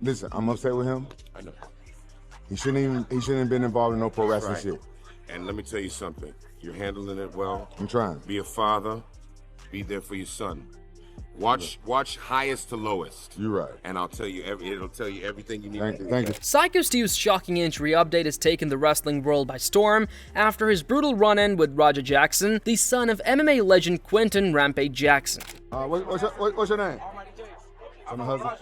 Listen, I'm upset with him. I know. He shouldn't have been involved in no pro wrestling shit. And let me tell you something. You're handling it well. I'm trying. Be a father. Be there for your son. Watch highest to lowest. You're right. And I'll tell you it'll tell you everything you need to do. Thank you. Syko Stu's shocking injury update has taken the wrestling world by storm after his brutal run-in with Roger Jackson, the son of MMA legend Quentin "Rampage" Jackson. What's your name? I'm my husband.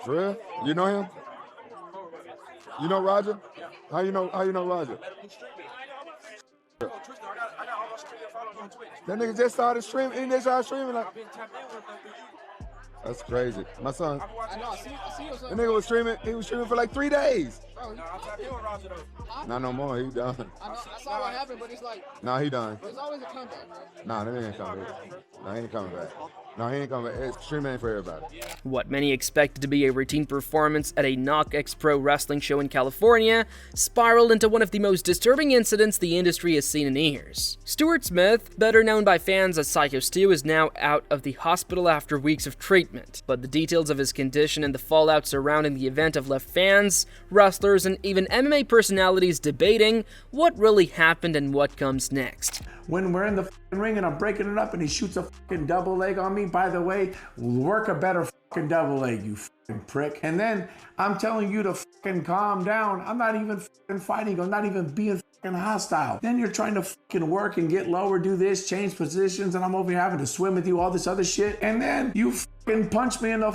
For real? You know him? You know Roger? How you know Roger? That nigga just started streaming. He just started streaming. Like, that's crazy. My son. The nigga was streaming. He was streaming for like 3 days. Not no more. He done. I saw what happened, but it's like. Nah, he done. There's always a comeback. Nah, that nigga ain't coming back. Nah, he ain't coming back. No, he ain't coming back. Streaming ain't for everybody. What many expected to be a routine performance at a Knock X Pro wrestling show in California spiraled into one of the most disturbing incidents the industry has seen in years. Stuart Smith, better known by fans as Syko Stu, is now out of the hospital after weeks of treatment, but the details of his condition and the fallout surrounding the event have left fans, wrestlers, and even MMA personalities debating what really happened and what comes next. When we're in the ring and I'm breaking it up and he shoots a double leg on me, by the way, work a better double leg, you prick. And then I'm telling you to calm down. I'm not even fighting. I'm not even being hostile. Then you're trying to work and get lower, do this, change positions, and I'm over here having to swim with you, all this other shit. And then you punch me in the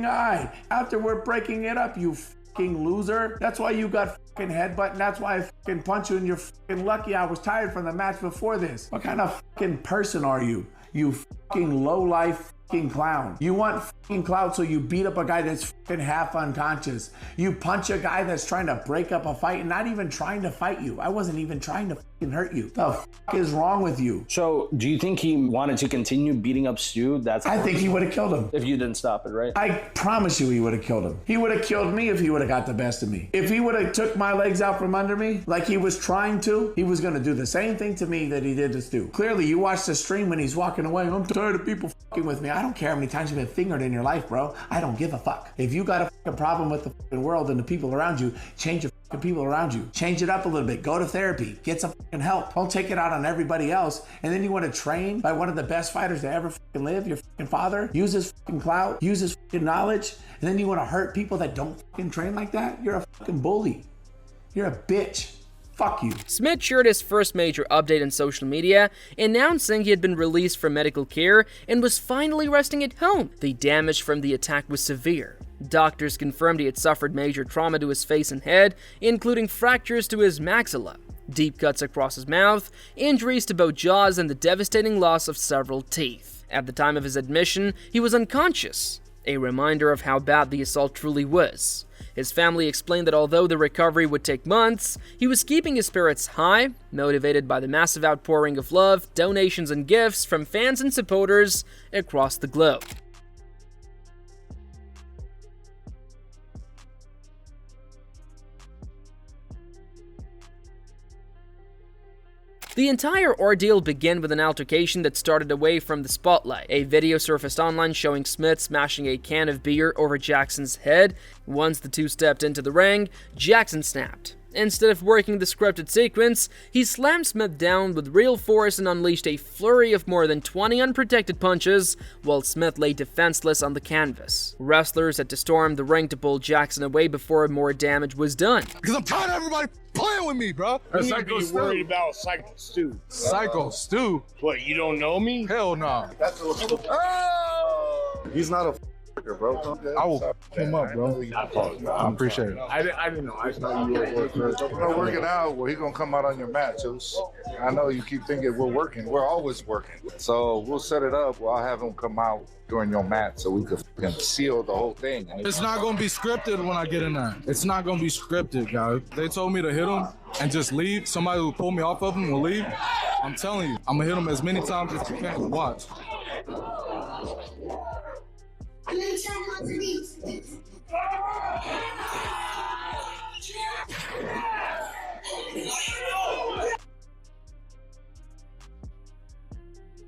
eye. After we're breaking it up, you loser. That's why you got headbutt, and that's why I punch you, and you're lucky I was tired from the match before this. What kind of person are you? You low-life clown. You want clout, so you beat up a guy that's half unconscious. You punch a guy that's trying to break up a fight and not even trying to fight you. I wasn't even trying to hurt you. The is wrong with you? So, do you think he wanted to continue beating up Stu? I think he would have killed him. If you didn't stop it, right? I promise you he would have killed him. He would have killed me if he would have got the best of me. If he would have took my legs out from under me like he was trying to, he was going to do the same thing to me that he did to Stu. Clearly, you watched the stream when he's walking away. I'm tired of people with me. I don't care how many times you've been fingered in your life, bro. I don't give a fuck. If you got a problem with the world and the people around you, change your people around you. Change it up a little bit. Go to therapy. Get some help. Don't take it out on everybody else. And then you want to train by one of the best fighters to ever live, your father. Use his clout. Use his knowledge. And then you want to hurt people that don't train like that? You're a bully. You're a bitch. Fuck you. Smith shared his first major update on social media, announcing he had been released from medical care and was finally resting at home. The damage from the attack was severe. Doctors confirmed he had suffered major trauma to his face and head, including fractures to his maxilla, deep cuts across his mouth, injuries to both jaws, and the devastating loss of several teeth. At the time of his admission, he was unconscious, a reminder of how bad the assault truly was. His family explained that although the recovery would take months, he was keeping his spirits high, motivated by the massive outpouring of love, donations, and gifts from fans and supporters across the globe. The entire ordeal began with an altercation that started away from the spotlight. A video surfaced online showing Smith smashing a can of beer over Jackson's head. Once the two stepped into the ring, Jackson snapped. Instead of working the scripted sequence, he slammed Smith down with real force and unleashed a flurry of more than 20 unprotected punches, while Smith lay defenseless on the canvas. Wrestlers had to storm the ring to pull Jackson away before more damage was done. Because I'm tired of everybody playing with me, bro. That's like you worried about Syko Stu. Syko Stu? What, you don't know me? Hell no. He's not a bro. I will him up, bro. I appreciate it. I didn't know. I thought you were We're working out. Well, he's gonna come out on your matches. I know you keep thinking we're working. We're always working. So we'll set it up. I'll have him come out during your match so we can seal the whole thing. It's not gonna be scripted when I get in there. It's not gonna be scripted, guys. They told me to hit him and just leave. Somebody will pull me off of him will leave. I'm telling you, I'm gonna hit him as many times as you can. Watch. I'm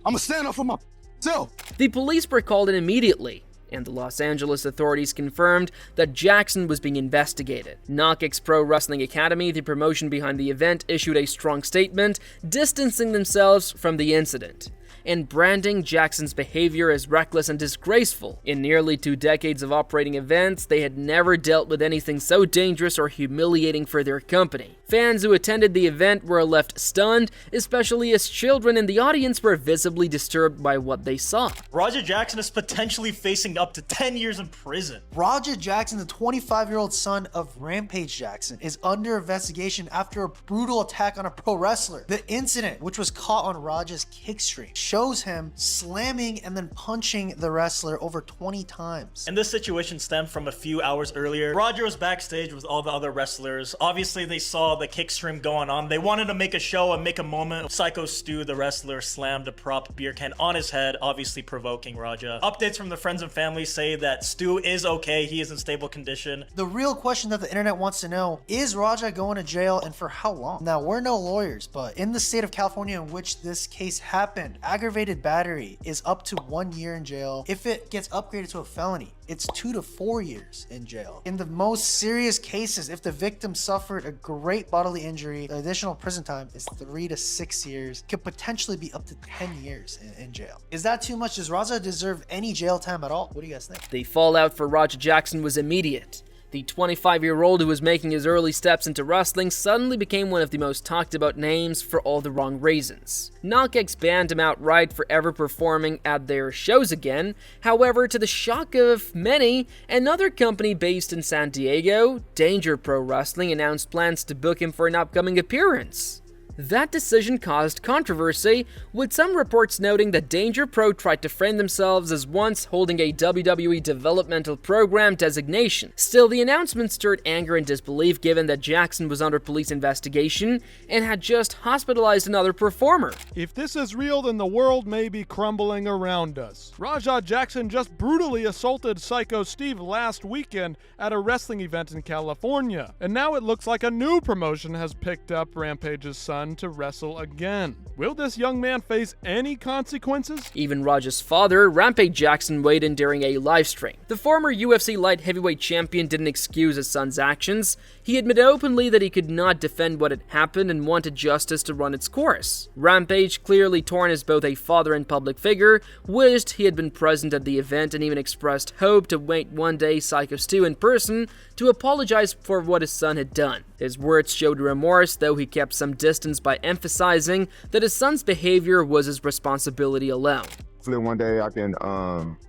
gonna stand up for myself. The police were called in immediately, and the Los Angeles authorities confirmed that Jackson was being investigated. SmackDown Pro Wrestling Academy, the promotion behind the event, issued a strong statement distancing themselves from the incident and branding Jackson's behavior as reckless and disgraceful. In nearly 2 decades of operating events, they had never dealt with anything so dangerous or humiliating for their company. Fans who attended the event were left stunned, especially as children in the audience were visibly disturbed by what they saw. Roger Jackson is potentially facing up to 10 years in prison. Roger Jackson, the 25-year-old son of Rampage Jackson, is under investigation after a brutal attack on a pro wrestler. The incident, which was caught on Roger's kickstream, shows him slamming and then punching the wrestler over 20 times. And this situation stemmed from a few hours earlier. Roger was backstage with all the other wrestlers. Obviously, they saw the kickstream going on. They wanted to make a show and make a moment. Syko Stu, the wrestler, slammed a prop beer can on his head, obviously provoking Raja. Updates from the friends and family say that Stu is okay. He is in stable condition. The real question that the internet wants to know is Raja going to jail, and for how long? Now, we're no lawyers, but in the state of California in which this case happened, aggravated battery is up to 1 year in jail. If it gets upgraded to a felony, it's 2 to 4 years in jail. In the most serious cases, if the victim suffered a great bodily injury, the additional prison time is 3 to 6 years, could potentially be up to 10 years in jail. Is that too much? Does Raja deserve any jail time at all? What do you guys think? The fallout for Roger Jackson was immediate. The 25-year-old who was making his early steps into wrestling suddenly became one of the most talked about names for all the wrong reasons. SmackDown banned him outright for ever performing at their shows again. However, to the shock of many, another company based in San Diego, Danger Pro Wrestling, announced plans to book him for an upcoming appearance. That decision caused controversy, with some reports noting that Danger Pro tried to frame themselves as once holding a WWE Developmental Program designation. Still, the announcement stirred anger and disbelief given that Jackson was under police investigation and had just hospitalized another performer. If this is real, then the world may be crumbling around us. Raja Jackson just brutally assaulted Syko Stu last weekend at a wrestling event in California, and now it looks like a new promotion has picked up Rampage's son to wrestle again. Will this young man face any consequences? Even Raja's father, Rampage Jackson, weighed in during a live stream. The former UFC light heavyweight champion didn't excuse his son's actions. He admitted openly that he could not defend what had happened and wanted justice to run its course. Rampage, clearly torn as both a father and public figure, wished he had been present at the event and even expressed hope to meet one day Syko Stu in person to apologize for what his son had done. His words showed remorse, though he kept some distance by emphasizing that his son's behavior was his responsibility alone. Hopefully one day I can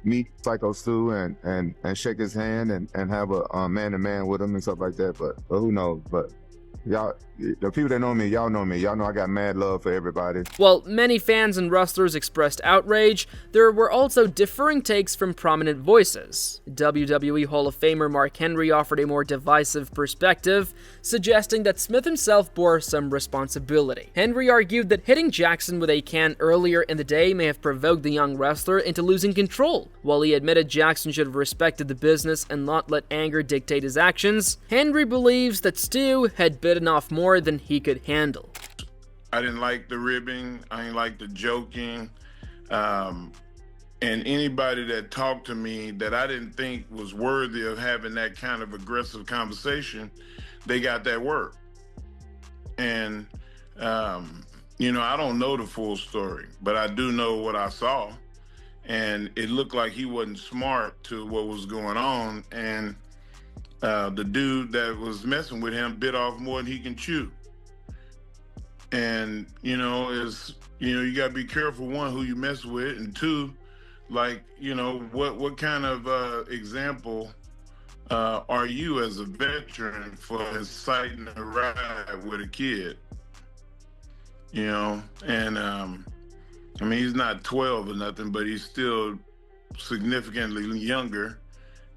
meet Syko Stu and shake his hand and have a man-to-man with him and stuff like that, but who knows. But y'all, the people that know me, y'all know me. Y'all know I got mad love for everybody. While many fans and wrestlers expressed outrage, there were also differing takes from prominent voices. WWE Hall of Famer Mark Henry offered a more divisive perspective, suggesting that Smith himself bore some responsibility. Henry argued that hitting Jackson with a can earlier in the day may have provoked the young wrestler into losing control. While he admitted Jackson should have respected the business and not let anger dictate his actions, Henry believes that Stu had bitten off more than he could handle. I didn't like the ribbing. I didn't like the joking. And anybody that talked to me that I didn't think was worthy of having that kind of aggressive conversation, they got that word. And, you know, I don't know the full story, but I do know what I saw. And it looked like he wasn't smart to what was going on. And the dude that was messing with him bit off more than he can chew. And, you know, you gotta be careful, one, who you mess with, and two, like, you know, what kind of example are you as a veteran for inciting a ride with a kid? You know, and I mean, he's not 12 or nothing, but he's still significantly younger.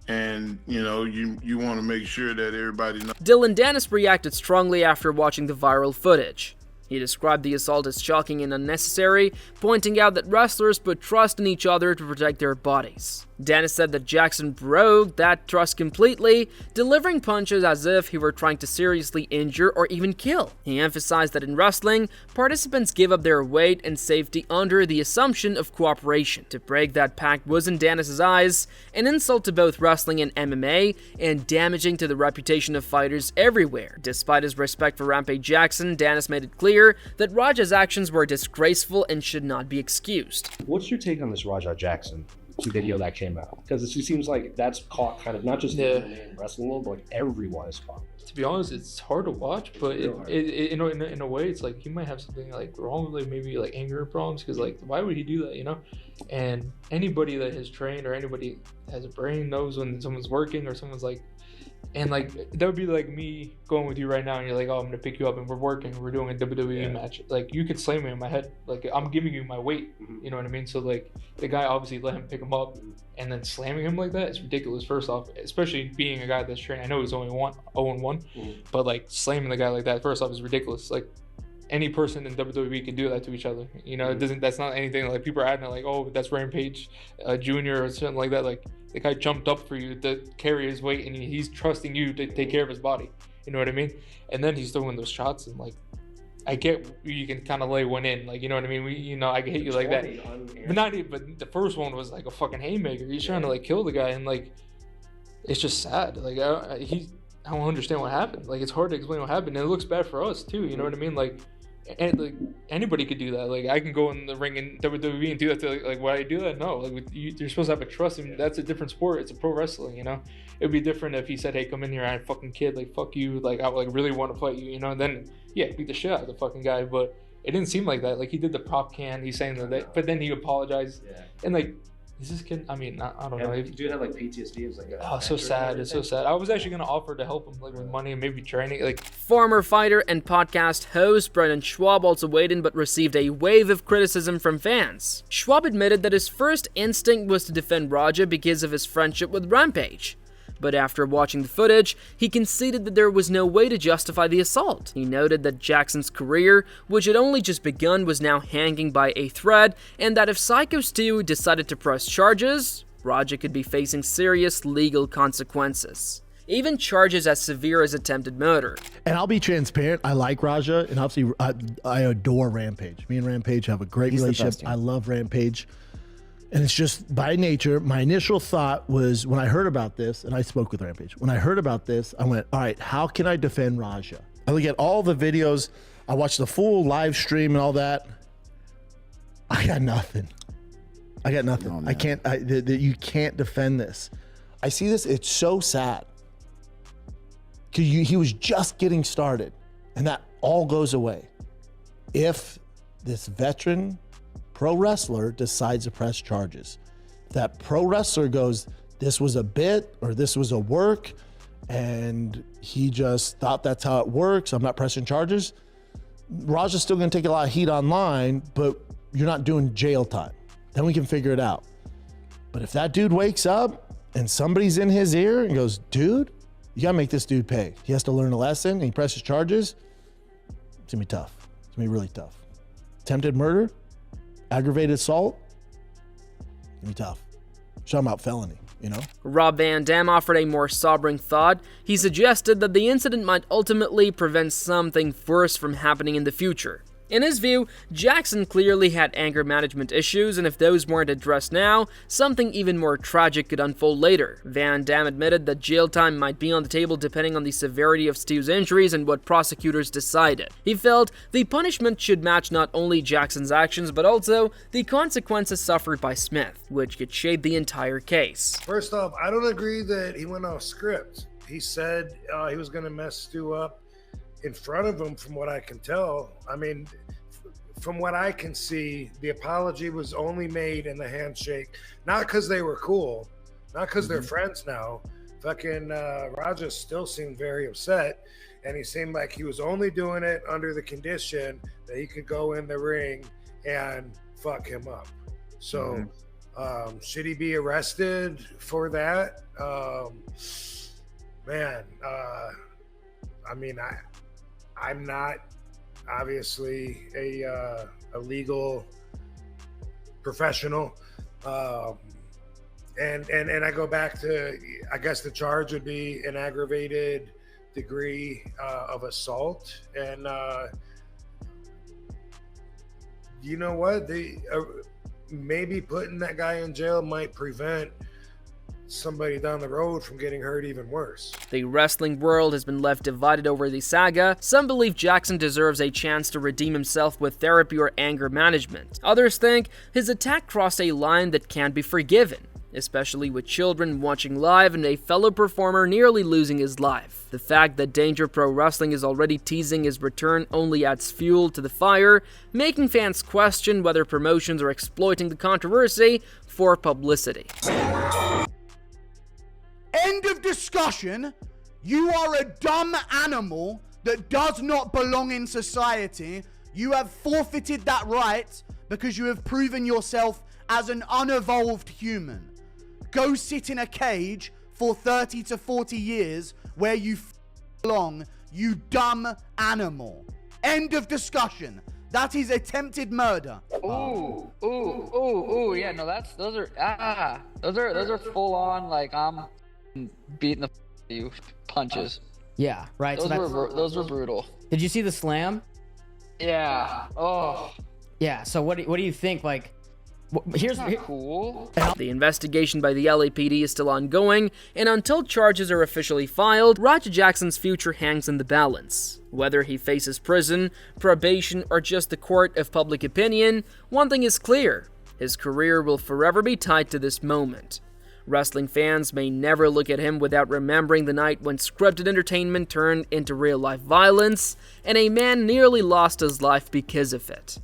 And, you know, you want to make sure that everybody knows. Dylan Dennis reacted strongly after watching the viral footage. He described the assault as shocking and unnecessary, pointing out that wrestlers put trust in each other to protect their bodies. Dennis said that Jackson broke that trust completely, delivering punches as if he were trying to seriously injure or even kill. He emphasized that in wrestling, participants give up their weight and safety under the assumption of cooperation. To break that pact was, in Dennis's eyes, an insult to both wrestling and MMA, and damaging to the reputation of fighters everywhere. Despite his respect for Rampage Jackson, Dennis made it clear that Raja's actions were disgraceful and should not be excused. What's your take on this Raja Jackson video that came out? Because it seems like that's caught kind of not just in wrestling world, but like everyone is caught. To be honest, it's hard to watch, but in a way, it's like he might have something like wrong with like maybe like anger problems, because like why would he do that, you know? And anybody that has trained or anybody that has a brain knows when someone's working or someone's like, and like that would be like me going with you right now and you're like, oh, I'm gonna pick you up and we're working, we're doing a WWE match. Like you could slam me in my head, like I'm giving you my weight, you know what I mean? So like the guy obviously let him pick him up, and then slamming him like that is ridiculous. First off, especially being a guy that's trained. I know he's only 0-1, but like slamming the guy like that first off is ridiculous. Like any person in WWE can do that to each other, you know. It doesn't, that's not anything like people are adding like, oh, that's Rampage Jr. or something like that. Like the guy jumped up for you to carry his weight, and he's trusting you to take care of his body, you know what I mean? And then he's throwing those shots, and like I get you can kind of lay one in, like, you know what I mean? I can hit you like that, but the first one was like a fucking haymaker. He's trying to like kill the guy, and like it's just sad. Like I don't understand what happened. Like it's hard to explain what happened, and it looks bad for us too. You know what I mean? Like anybody could do that. Like I can go in the ring in WWE and do that to like why I do that? No, like you're supposed to have a trust. I mean, that's a different sport. It's a pro wrestling, you know. It'd be different if he said, "Hey, come in here, I fucking kid, like fuck you, like I like really want to fight you," you know. And then beat the shit out of the fucking guy. But it didn't seem like that. Like he did the prop can. He's saying that, but then he apologized. And like, is this kid? I mean, I don't know. Dude had like PTSD. It's like so sad. It's so sad. I was actually gonna offer to help him like with money and maybe training. Like former fighter and podcast host Brendan Schwab also weighed in, but received a wave of criticism from fans. Schwab admitted that his first instinct was to defend Raja because of his friendship with Rampage. But after watching the footage, he conceded that there was no way to justify the assault. He noted that Jackson's career, which had only just begun, was now hanging by a thread, and that if Syko Stu decided to press charges, Raja could be facing serious legal consequences. Even charges as severe as attempted murder. And I'll be transparent, I like Raja, and obviously I adore Rampage. Me and Rampage have a great relationship. I love Rampage. And it's just by nature, my initial thought was when I heard about this, and I spoke with Rampage, when I heard about this, I went, all right, how can I defend Raja? I look at all the videos, I watched the full live stream and all that. I got nothing. Oh, I can't, you can't defend this. I see this, it's so sad. Because he was just getting started, and that all goes away. If this veteran pro wrestler decides to press charges, that pro wrestler goes, this was a bit or this was a work, and he just thought that's how it works, I'm not pressing charges, Raja's still gonna take a lot of heat online, but you're not doing jail time. Then we can figure it out. But if that dude wakes up and somebody's in his ear and goes, dude, you gotta make this dude pay. He has to learn a lesson and he presses charges, it's gonna be tough. It's gonna be really tough. Attempted murder, aggravated assault, it's gonna be tough. Talking about felony, you know? Rob Van Dam offered a more sobering thought. He suggested that the incident might ultimately prevent something worse from happening in the future. In his view, Jackson clearly had anger management issues, and if those weren't addressed now, something even more tragic could unfold later. Van Dam admitted that jail time might be on the table depending on the severity of Stu's injuries and what prosecutors decided. He felt the punishment should match not only Jackson's actions, but also the consequences suffered by Smith, which could shape the entire case. First off, I don't agree that he went off script. He said he was going to mess Stu up in front of him, from what I can tell. I mean, from what I can see, the apology was only made in the handshake, not because they were cool, not because they're friends now. Fucking Raja still seemed very upset, and he seemed like he was only doing it under the condition that he could go in the ring and fuck him up. So should he be arrested for that? Man, I mean, I'm not obviously a legal professional. And I go back to, I guess the charge would be an aggravated degree of assault. And you know what? Maybe putting that guy in jail might prevent somebody down the road from getting hurt even worse. The wrestling world has been left divided over the saga. Some believe Jackson deserves a chance to redeem himself with therapy or anger management. Others think his attack crossed a line that can't be forgiven, especially with children watching live and a fellow performer nearly losing his life. The fact that Danger Pro Wrestling is already teasing his return only adds fuel to the fire, making fans question whether promotions are exploiting the controversy for publicity. End of discussion. You are a dumb animal that does not belong in society. You have forfeited that right because you have proven yourself as an unevolved human. Go sit in a cage for 30 to 40 years where you belong, you dumb animal. End of discussion. That is attempted murder. Ooh, yeah, no, those are full on, like, I'm beating the you punches. Yeah, right. Those were brutal. Did you see the slam? Yeah. Oh. Yeah. So what do you think? Like, here's cool. The investigation by the LAPD is still ongoing, and until charges are officially filed, Raja Jackson's future hangs in the balance. Whether he faces prison, probation, or just the court of public opinion, one thing is clear: his career will forever be tied to this moment. Wrestling fans may never look at him without remembering the night when scripted entertainment turned into real-life violence, and a man nearly lost his life because of it.